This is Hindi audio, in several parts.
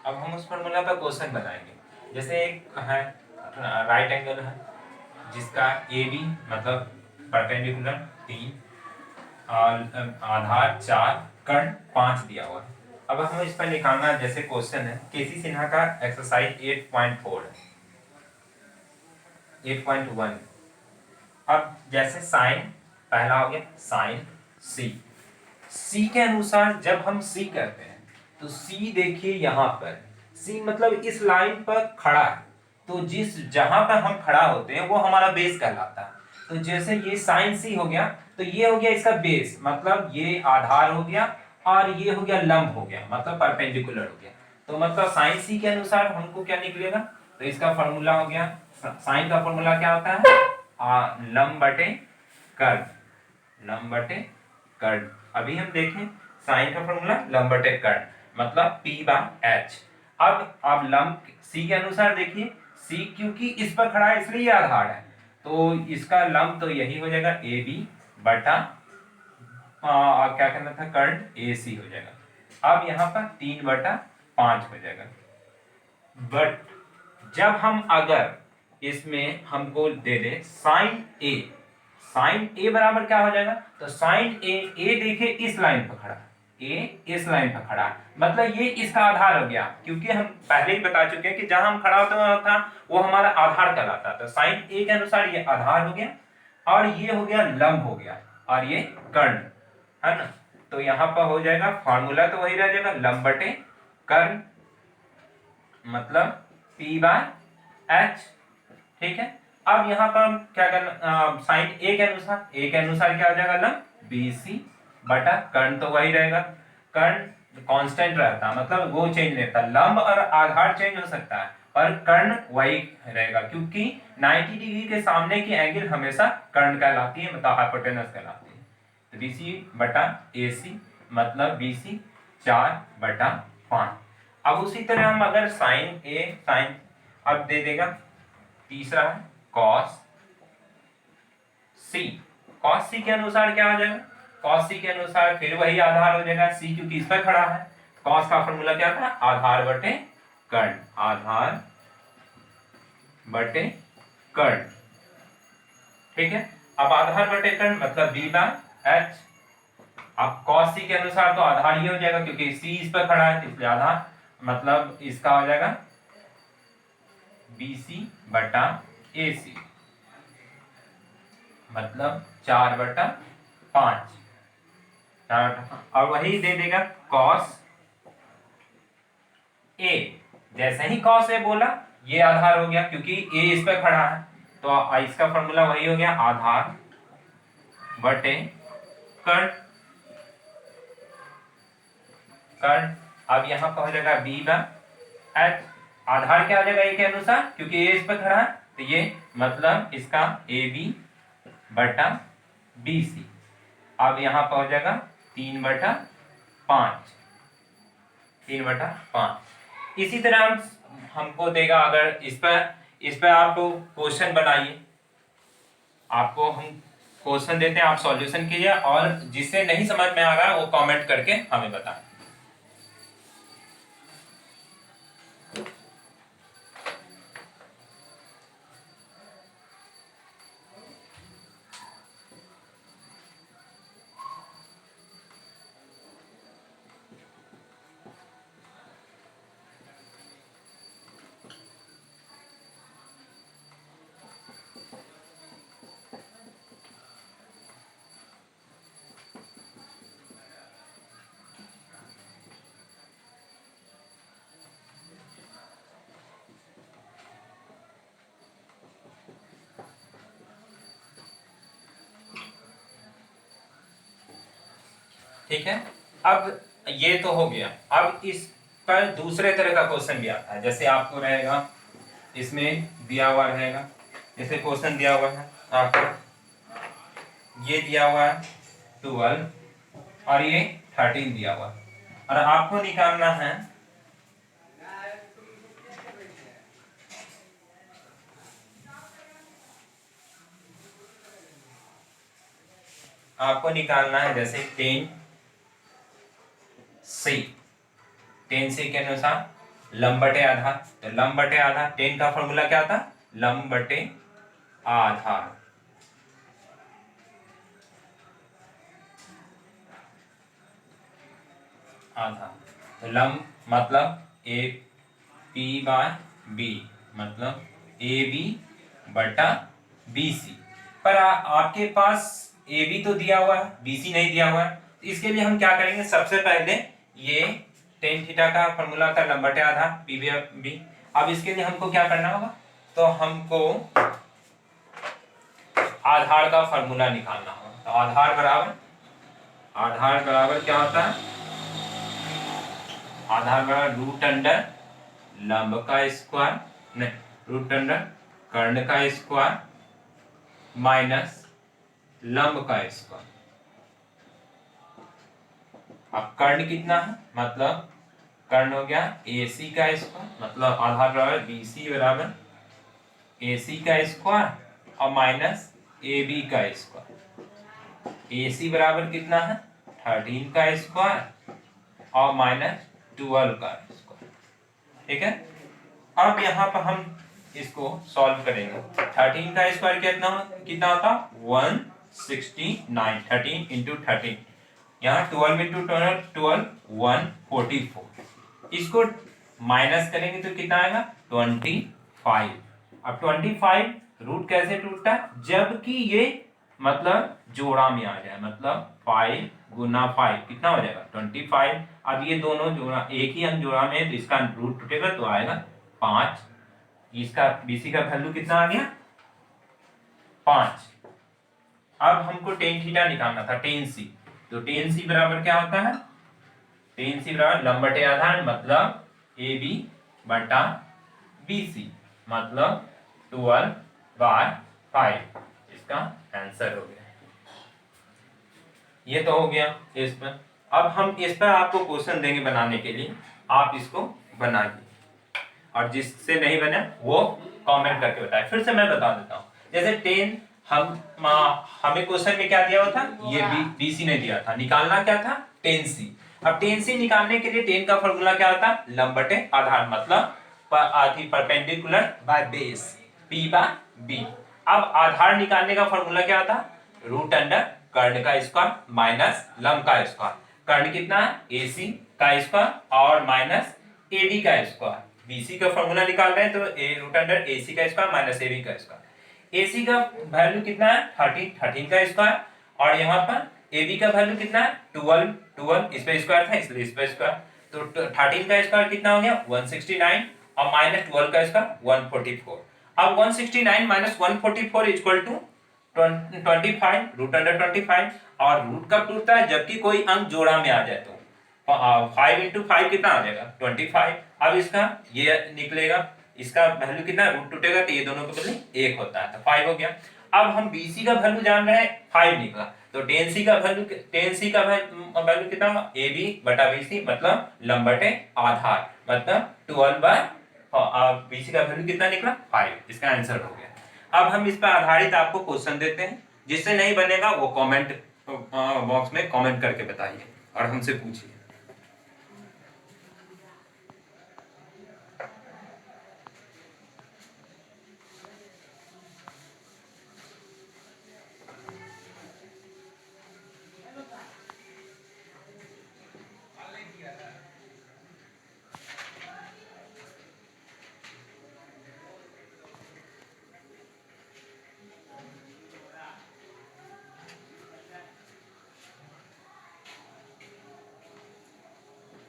अब हम उस फॉर्मूला पर क्वेश्चन बनाएंगे। जैसे एक है राइट एंगल है जिसका ए बी मतलब परपेंडिकुलर 3 और आधार 4 कर्ण 5 दिया हुआ है। अब हमें इस पर निकालना है। जैसे क्वेश्चन है केसी सिन्हा का एक्सरसाइज 8.4 है 8.1। अब जैसे साइन पहला हो गया साइन सी। सी के अनुसार जब हम सी करते हैं तो सी देखिए यहां पर सी मतलब इस लाइन पर खड़ा है। तो जिस जहां पर हम खड़ा होते हैं वो हमारा बेस कहलाता है। तो जैसे ये साइन सी हो गया तो ये हो गया इसका बेस मतलब ये आधार हो गया और ये हो गया लंब हो गया मतलब परपेंडिकुलर हो गया। तो मतलब साइन सी के अनुसार हमको क्या निकलेगा। तो इसका फॉर्मूला हो गया साइन का फॉर्मूला क्या होता है लंब बटे कर्ण लंब बटे कर्ण। अभी हम देखें साइन का फॉर्मूला लंब बटे कर्ण मतलब P/H। अब लंब C के अनुसार देखिए C क्योंकि इस पर खड़ा है इसलिए आधार है तो इसका लंब तो यही हो जाएगा AB बटा क्या करना था कर्ण AC हो जाएगा। अब यहाँ पर 3/5 हो जाएगा। बट जब हम अगर इसमें हमको दे दे साइन ए बराबर क्या हो जाएगा। तो साइन ए देखिए इस लाइन पर खड़ा ए इस लाइन पर खड़ा मतलब ये इसका आधार हो गया क्योंकि हम पहले ही बता चुके हैं कि जहां हम खड़ा होता था वो हमारा आधार कहलाता। तो साइन ए के अनुसार ये आधार हो गया और ये हो गया लंब हो गया और ये कर्ण है ना। तो यहां पर हो जाएगा फॉर्मूला तो वही रह जाएगा लंब बटे कर्ण मतलब P/H। ठीक है। अब यहाँ पर हम क्या करना साइन ए के अनुसार क्या हो जाएगा लंब BC बटा कर्ण तो वही रहेगा। कर्ण कांस्टेंट रहता मतलब वो चेंज नहीं होता। लंब और आधार चेंज हो सकता है पर कर्ण वही रहेगा क्योंकि 90 डिग्री के सामने की एंगल हमेशा कर्ण कहलाती है मतलब हाइपोटेनस कहलाती है। तो BC बटा AC मतलब BC 4/5। अब उसी तरह हम अगर साइन अब दे देगा तीसरा है कॉस सी। कॉस सी के अनुसार क्या हो जाएगा कॉस सी के अनुसार फिर वही आधार हो जाएगा सी क्योंकि इस पर खड़ा है। कॉस का फॉर्मूला क्या था आधार बटे कर्ण आधार बटे कर्ण। ठीक है। अब आधार बटे कर्ण मतलब B/H। अब कॉस सी के अनुसार तो आधार ही हो जाएगा क्योंकि सी इस पर खड़ा है इसलिए आधार मतलब इसका हो जाएगा BC बटा AC मतलब 4/5 और वही दे देगा कॉस ए। जैसे ही कॉस ए बोला ये आधार हो गया क्योंकि ए इस पर खड़ा है तो इसका फॉर्मूला वही हो गया आधार बटे कर्ण कर्ण। अब यहां पर हो जाएगा B/H आधार क्या हो जाएगा ए के अनुसार क्योंकि ए इस पर खड़ा है तो ये मतलब इसका AB बटा BC। अब यहां पर हो जाएगा 3/5 3/5। इसी तरह हमको देगा अगर इस पर आप क्वेश्चन बनाइए। आपको हम क्वेश्चन देते हैं आप सॉल्यूशन कीजिए और जिसे नहीं समझ में आ रहा है वो कमेंट करके हमें बताएं। ठीक है। अब ये तो हो गया। अब इस पर दूसरे तरह का क्वेश्चन भी आता है। जैसे आपको रहेगा इसमें दिया हुआ रहेगा जैसे क्वेश्चन दिया हुआ है आपको ये दिया हुआ है 12 और ये 13 दिया हुआ है और आपको निकालना है जैसे 10C के अनुसार लंब बटे आधार, तो लंब बटे आधार, टेन का फॉर्मूला क्या था, लंब बटे आधार। आधार तो लंब मतलब ए पी बाय बी, मतलब ए बी बटा बी सी। पर आपके पास ए बी तो दिया हुआ है, बी सी नहीं दिया हुआ है, तो इसके लिए हम क्या करेंगे, सबसे पहले ये टेन थीटा का फॉर्मूला था लंब बटे आधार पी बी। अब इसके लिए हमको क्या करना होगा, तो हमको आधार का फॉर्मूला निकालना होगा। तो आधार बराबर क्या होता है, आधार बराबर रूट अंडर लंब का स्क्वायर, नहीं रूट अंडर कर्ण का स्क्वायर माइनस लंब का स्क्वायर। अब कर्ण कितना है, मतलब कर्ण हो गया AC का स्क्वायर, मतलब आधार बराबर BC बराबर AC का स्क्वायर और माइनस AB का स्क्वायर। AC बराबर कितना है 13 का स्क्वायर और माइनस 12 का स्क्वायर। ठीक है, अब यहाँ पर हम इसको सॉल्व करेंगे। 13 का स्क्वायर कितना होता 169, 13 इंटू 13, यहाँ 12 इंटू 12 144। इसको माइनस करेंगे तो कितना आएगा 25। अब 25 रूट कैसे टूटता है, जबकि ये मतलब जोड़ा में आ जाए, मतलब 5 गुना 5 कितना हो जाएगा 25। अब ये दोनों जोड़ा एक ही अंक जोड़ा में है तो इसका रूट टूटेगा तो आएगा 5। इसका BC का वैल्यू कितना आ गया 5। अब हमको टेन थीटा निकालना था, टेन सी, तो टेन सी बराबर क्या होता है, टेन सी बराबर लंब बटे आधार मतलब AB बटा BC, मतलब 12/5। इसका आंसर हो गया। ये तो हो गया इस पर। अब हम इस पर आपको क्वेश्चन देंगे बनाने के लिए, आप इसको बनाइए और जिससे नहीं बने वो कमेंट करके बताए। फिर से मैं बता देता हूँ, जैसे 10 हमें क्वेश्चन में क्या दिया हुआ था, ये BC ने दिया था, निकालना क्या था 10C। अब 10C निकालने के लिए 10 का फॉर्मूला क्या होता है, लंब बटे आधार, मतलब perpendicular by base P by B। अब आधार निकालने का फॉर्मूला क्या होता है, रूट अंडर कर्ण का स्क्वायर माइनस लंब का स्क्वायर। कर्ण कितना है AC का स्क्वायर और माइनस AB का स्क्वायर। BC का फॉर्मूला निकाल रहे हैं तो रूट अंडर AC का स्क्वायर माइनस AB का स्क्वायर। AC का वैल्यू कितना है 13 का स्क्वायर, और यहाँ पर AB का वैल्यू कितना है 12 इस पे स्क्वायर था इसलिए इस पे स्क्वायर, तो 13 का स्क्वायर कितना हो गया 169 और माइनस 12 का स्क्वायर 144। अब 169 minus 144 equal to 25 root under 25, और रूट कब टूटता है, जबकि कोई अंक जोड़ा में आ जाए तो 5 इंटू 5 कितना आ जाएगा 25। अब इसका ये निकलेगा, इसका वैल्यू कितना रूट टूटेगा तो ये दोनों के बदले 1 होता है, तो 5 हो गया। अब हम BC का वैल्यू जान रहे हैं 5 निकला, तो 10C का वैल्यू कितना होगा AB बटा BC, मतलब लंब बटे आधार, मतलब 12/BC का वैल्यू कितना निकला 5। इसका आंसर हो गया। अब हम इस पर आधारित आपको क्वेश्चन देते हैं, जिससे नहीं बनेगा वो कमेंट बॉक्स में कमेंट करके बताइए और हमसे पूछिए।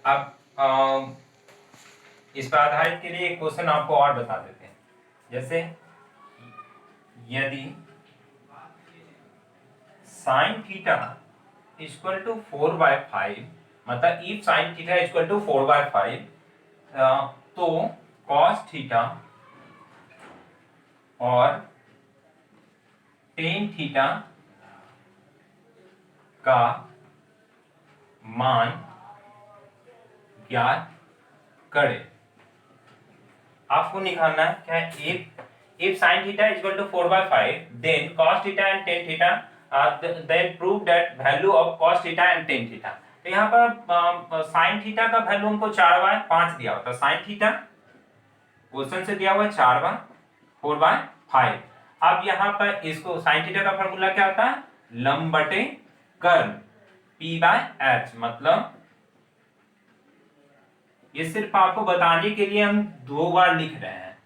अब इस पर आधारित के लिए एक क्वेश्चन आपको और बता देते हैं, जैसे यदि साइन थीटा इक्वल टू 4/5, मतलब if sine theta equal to 4/5, तो कॉस थीटा और टेन थीटा का मान ज्ञात करें। आपको निकालना है क्या, if sin theta is equal to 4/5, then cos theta and tan theta, then prove that value of cos theta and tan theta। तो यहाँ पर साइन थीटा का वैल्यू हमको 4/5 दिया होता है। साइन थीटा क्वेश्चन से दिया हुआ है 4/4/5। अब यहाँ पर इसको साइन थीटा का फॉर्मूला क्या होता है, लंब बटे कर्ल P/H। मतलब ये सिर्फ आपको बताने के लिए हम 2 बार लिख रहे हैं।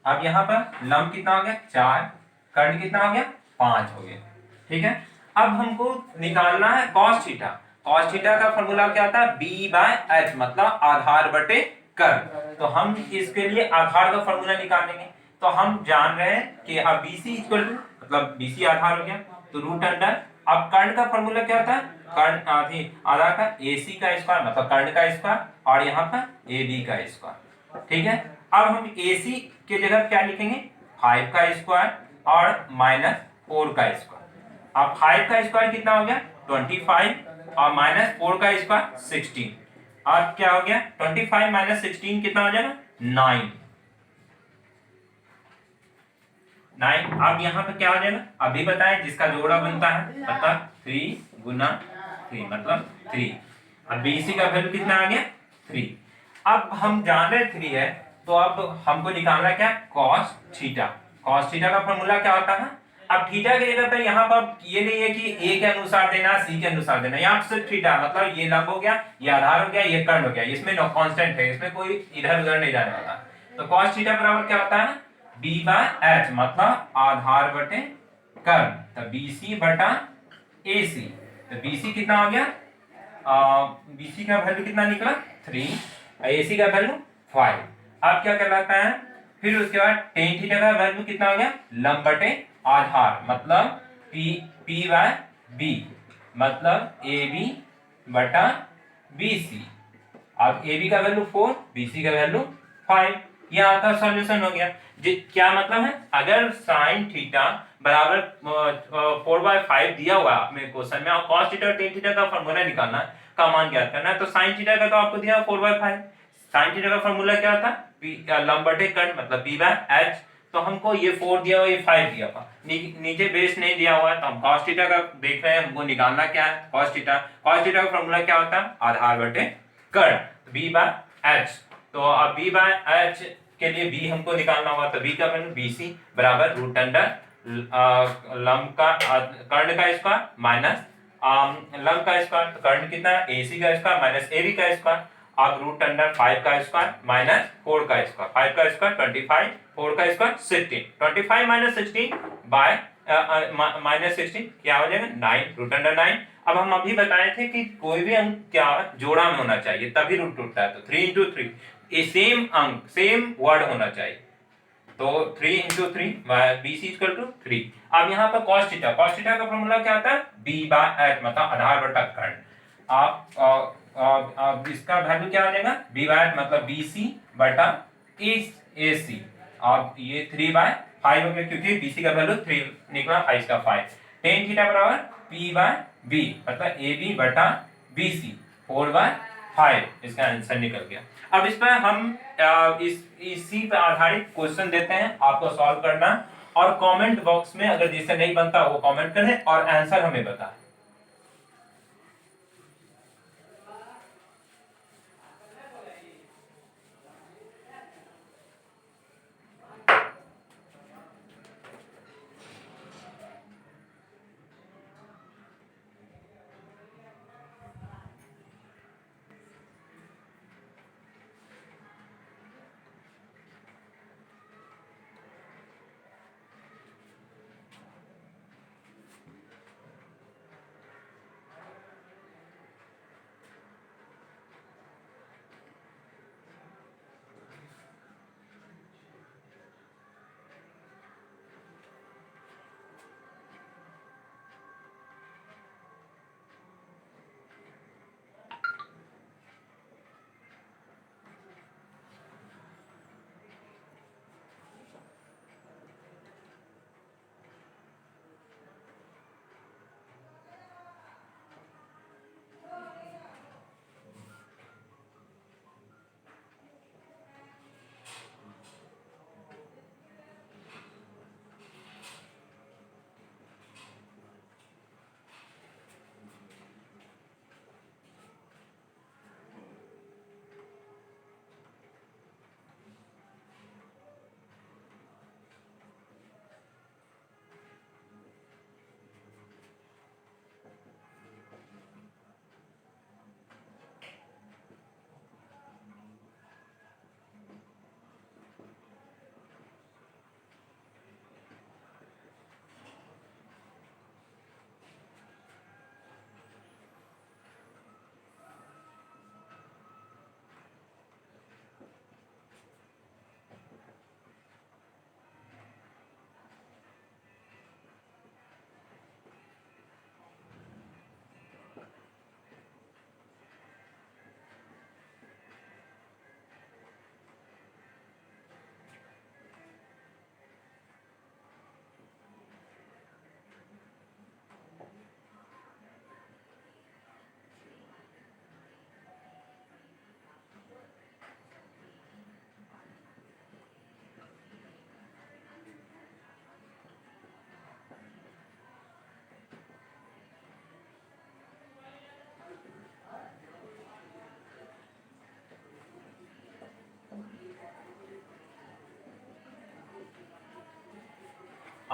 अब यहाँ पर लंब कितना हो गया 4, कर्ण कितना हो गया 5 हो गया। ठीक है, अब हमको निकालना है cos थीटा। cos थीटा का फॉर्मूला क्या आता है, B/H मतलब आधार बटे कर्ल। तो हम इसके लिए आधार का फॉर्मूला निकालेंगे। तो हम जान रहे हैं कि अब BC इक्वल टू, मतलब BC आधार हो गया तो रूट अंडर, अब कर्ण का फॉर्मूला क्या होता है, कर्ण आधार का AC का स्क्वायर मतलब कर्ण का स्क्वायर, और यहाँ पर AB का स्क्वायर। ठीक है, अब हम AC के जगह क्या लिखेंगे, 5 का स्क्वायर और माइनस 4 का स्क्वायर। अब 5 का स्क्वायर कितना हो गया 25 और माइनस 4 का स्क्वायर 16। अब क्या हो गया 25 माइनस 16 कितना हो जाएगा 9। अब यहाँ पे क्या हो जाएगा, अभी बताएं जिसका जोड़ा बनता है, मतलब 3 गुना 3 मतलब 3। अब BC का वैल्यू कितना आ गया 3। अब हम जान रहे 3 है, तो अब हमको निकालना क्या, cos थीटा। cos थीटा का फॉर्मूला क्या होता है, अब थीटा की जगह पर यहाँ पर ये नहीं है कि A के अनुसार देना, C के अनुसार देना, यहाँ सिर्फ थीटा मतलब ये लंब हो गया, ये आधार हो गया, ये कर्ण हो गया, इसमें नो कांस्टेंट है, इसमें कोई इधर उधर नहीं जाने वाला। तो cos थीटा बराबर क्या होता है, B/H मतलब आधार बटे कर्ल, तो BC बटा AC। तो BC कितना हो गया, BC का वैल्यू कितना निकला 3, AC का वैल्यू 5। अब क्या कहलाता है, फिर उसके बाद tan थीटा का वैल्यू कितना हो गया, लंब बटे आधार मतलब P/B मतलब AB बटा BC। अब AB का वैल्यू 4, BC का वैल्यू 5। ये आपका सॉल्यूशन हो गया। क्या मतलब है, अगर साइन थीटा बराबर 4/5 दिया हुआ है आपने क्वेश्चन में, और cos थीटा और tan थीटा का फॉर्मूला निकालना है, का मान ज्ञात करना है, तो साइन थीटा का तो आपको दिया 4/5। साइन थीटा का फॉर्मूला क्या था, लंब बटे कर्ण मतलब P/H। तो हमको ये 4 दिया हुआ, ये 5 दिया हुआ, नीचे बेस नहीं दिया हुआ है, तो हम cos थीटा का देख रहे हैं, हमको निकालना क्या है cos थीटा। cos थीटा का फॉर्मूला क्या होता है, आधार बटे कर्ण B/H। तो अब B/H के लिए B हमको निकालना हुआ, तो B का वैल्यू BC बराबर रूट अंडर लंब का कर्ण का स्क्वायर माइनस लंब का स्क्वायर, तो कर्ण कितना है AC का स्क्वायर माइनस AB का स्क्वायर। अब रूट अंडर 5 का स्क्वायर माइनस 4 का स्क्वायर, 5 का स्क्वायर 25, 4 का स्क्वायर 16, 25 माइनस 16 बाय माइनस 16 क्या हो जाएगा 9, रूट अंडर 9। अब हम अभी बताए थे कि कोई भी अंक क्या जोड़ा में होना चाहिए तभी रूट टूटता है, तो 3 into 3 ये सेम अंक सेम वर्ड होना चाहिए, तो 3 into 3 BC इक्वल टू 3। अब यहाँ पर cos थीटा का फॉर्मूला क्या आता है, B/H मतलब आधार बटा कर्ण। आप इसका वैल्यू क्या आ जाएगा, B/H मतलब BC बटा AC। अब ये 3/5 हो गया क्योंकि BC का वैल्यू 3 निकला, 5 का 5। tan थीटा बराबर P/B मतलब AB बटा BC 4/5, इसका आंसर निकल गया। अब इस पर हम इसी पे आधारित क्वेश्चन देते हैं, आपको सॉल्व करना, और कमेंट बॉक्स में अगर जिससे नहीं बनता वो कमेंट करें और आंसर हमें बताएं।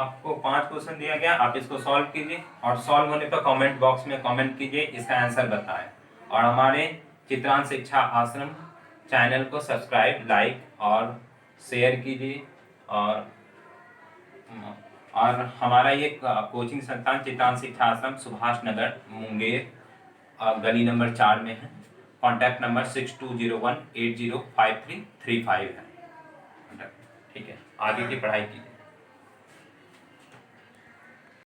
आपको 5 क्वेश्चन दिया गया, आप इसको सॉल्व कीजिए और सॉल्व होने पर कमेंट बॉक्स में कमेंट कीजिए, इसका आंसर बताएं। और हमारे चित्रांश शिक्षा आश्रम चैनल को सब्सक्राइब, लाइक और शेयर कीजिए। और हमारा ये कोचिंग संस्थान चित्रांश शिक्षा आश्रम सुभाष नगर मुंगेर गली नंबर 4 में है। कॉन्टैक्ट नंबर 6201805335 है। ठीक है, आगे की पढ़ाई कीजिए।